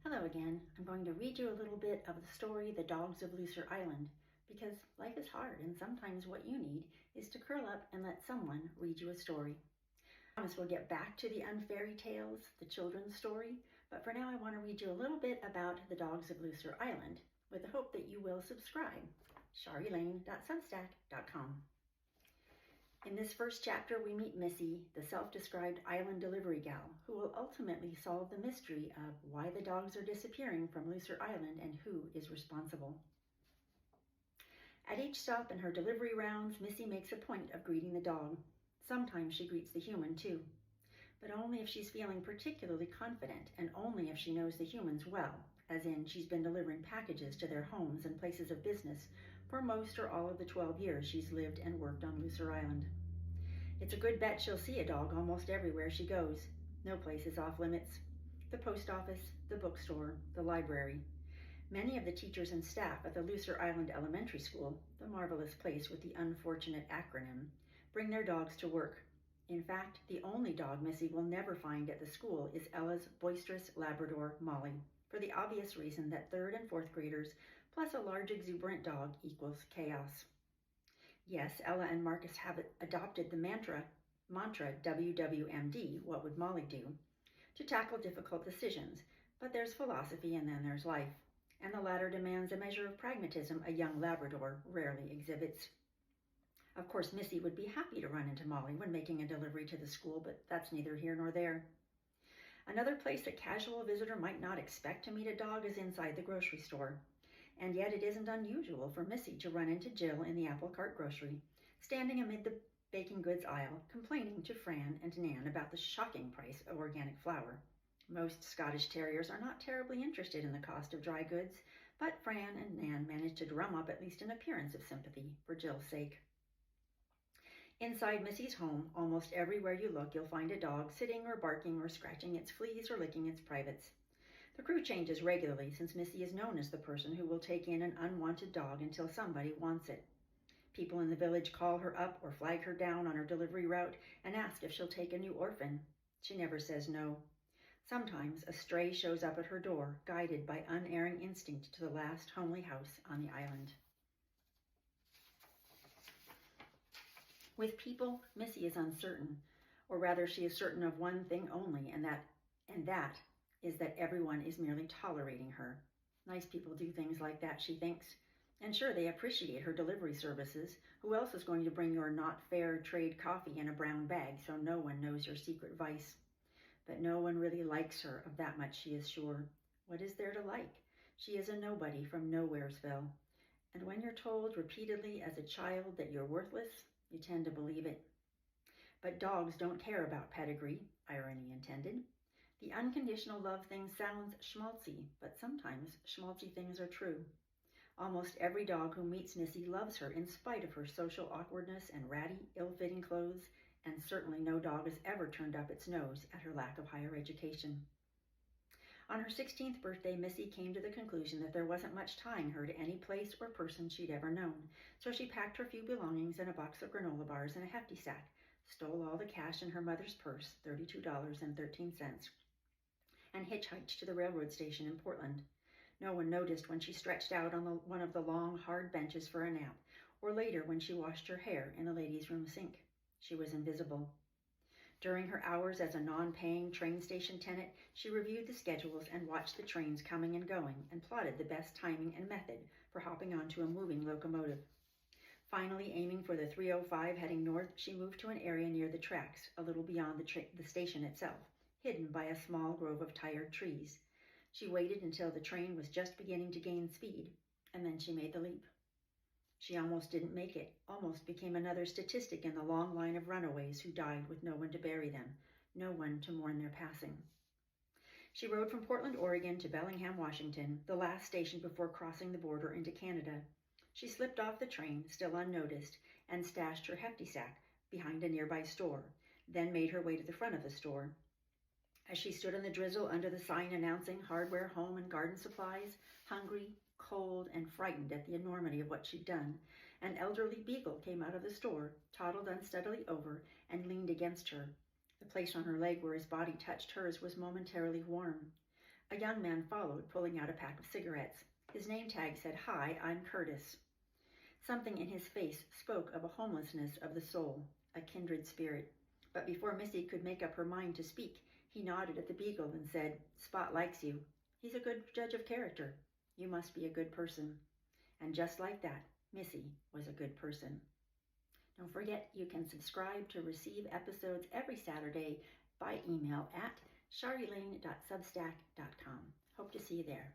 Hello again. I'm going to read you a little bit of the story, The Dogs of Lucer Island, because life is hard and sometimes what you need is to curl up and let someone read you a story. I promise we'll get back to the unfairy tales, the children's story, but for now I want to read you a little bit about The Dogs of Lucer Island with the hope that you will subscribe. sharilane.substack.com. In this first chapter, we meet Missy, the self-described island delivery gal, who will ultimately solve the mystery of why the dogs are disappearing from Lucer Island and who is responsible. At each stop in her delivery rounds, Missy makes a point of greeting the dog. Sometimes she greets the human too, but only if she's feeling particularly confident and only if she knows the humans well, as in she's been delivering packages to their homes and places of business for most or all of the 12 years she's lived and worked on Lucer Island. It's a good bet she'll see a dog almost everywhere she goes. No place is off limits. The post office, the bookstore, the library. Many of the teachers and staff at the Lucer Island Elementary School, the marvelous place with the unfortunate acronym, bring their dogs to work. In fact, the only dog Missy will never find at the school is Ella's boisterous Labrador, Molly, for the obvious reason that 3rd and 4th graders plus a large exuberant dog equals chaos. Yes, Ella and Marcus have adopted the mantra WWMD, what would Molly do, to tackle difficult decisions, but there's philosophy and then there's life, and the latter demands a measure of pragmatism a young Labrador rarely exhibits. Of course, Missy would be happy to run into Molly when making a delivery to the school, but that's neither here nor there. Another place a casual visitor might not expect to meet a dog is inside the grocery store. And yet it isn't unusual for Missy to run into Jill in the apple cart grocery, standing amid the baking goods aisle, complaining to Fran and Nan about the shocking price of organic flour. Most Scottish Terriers are not terribly interested in the cost of dry goods, but Fran and Nan manage to drum up at least an appearance of sympathy for Jill's sake. Inside Missy's home, almost everywhere you look, you'll find a dog sitting or barking or scratching its fleas or licking its privates. The crew changes regularly since Missy is known as the person who will take in an unwanted dog until somebody wants it. People in the village call her up or flag her down on her delivery route and ask if she'll take a new orphan. She never says no. Sometimes a stray shows up at her door, guided by unerring instinct to the last homely house on the island. With people, Missy is uncertain, or rather she is certain of one thing only, and that is that everyone is merely tolerating her. Nice people do things like that, she thinks. And sure, they appreciate her delivery services. Who else is going to bring your not fair trade coffee in a brown bag so no one knows your secret vice? But no one really likes her, of that much she is sure. What is there to like? She is a nobody from Nowheresville. And when you're told repeatedly as a child that you're worthless, you tend to believe it. But dogs don't care about pedigree, irony intended. The unconditional love thing sounds schmaltzy, but sometimes schmaltzy things are true. Almost every dog who meets Missy loves her in spite of her social awkwardness and ratty, ill-fitting clothes, and certainly no dog has ever turned up its nose at her lack of higher education. On her 16th birthday, Missy came to the conclusion that there wasn't much tying her to any place or person she'd ever known, so she packed her few belongings in a box of granola bars and a hefty sack, stole all the cash in her mother's purse, $32.13, and hitchhiked to the railroad station in Portland. No one noticed when she stretched out on one of the long, hard benches for a nap, or later when she washed her hair in the ladies' room sink. She was invisible. During her hours as a non-paying train station tenant, she reviewed the schedules and watched the trains coming and going and plotted the best timing and method for hopping onto a moving locomotive. Finally, aiming for the 305 heading north, she moved to an area near the tracks, a little beyond the station itself, hidden by a small grove of tired trees. She waited until the train was just beginning to gain speed, and then she made the leap. She almost didn't make it, almost became another statistic in the long line of runaways who died with no one to bury them, no one to mourn their passing. She rode from Portland, Oregon to Bellingham, Washington, the last station before crossing the border into Canada. She slipped off the train, still unnoticed, and stashed her hefty sack behind a nearby store, then made her way to the front of the store. As she stood in the drizzle under the sign announcing hardware, home, and garden supplies, hungry, cold, and frightened at the enormity of what she'd done, an elderly beagle came out of the store, toddled unsteadily over, and leaned against her. The place on her leg where his body touched hers was momentarily warm. A A young man followed, pulling out a pack of cigarettes. His name tag said, "Hi, I'm Curtis." Something in his face spoke of a homelessness of the soul, a kindred spirit. But before Missy could make up her mind to speak, he nodded at the beagle and said, "Spot likes you. He's a good judge of character. You must be a good person." And just like that, Missy was a good person. Don't forget, you can subscribe to receive episodes every Saturday by email at sharilane.substack.com. Hope to see you there.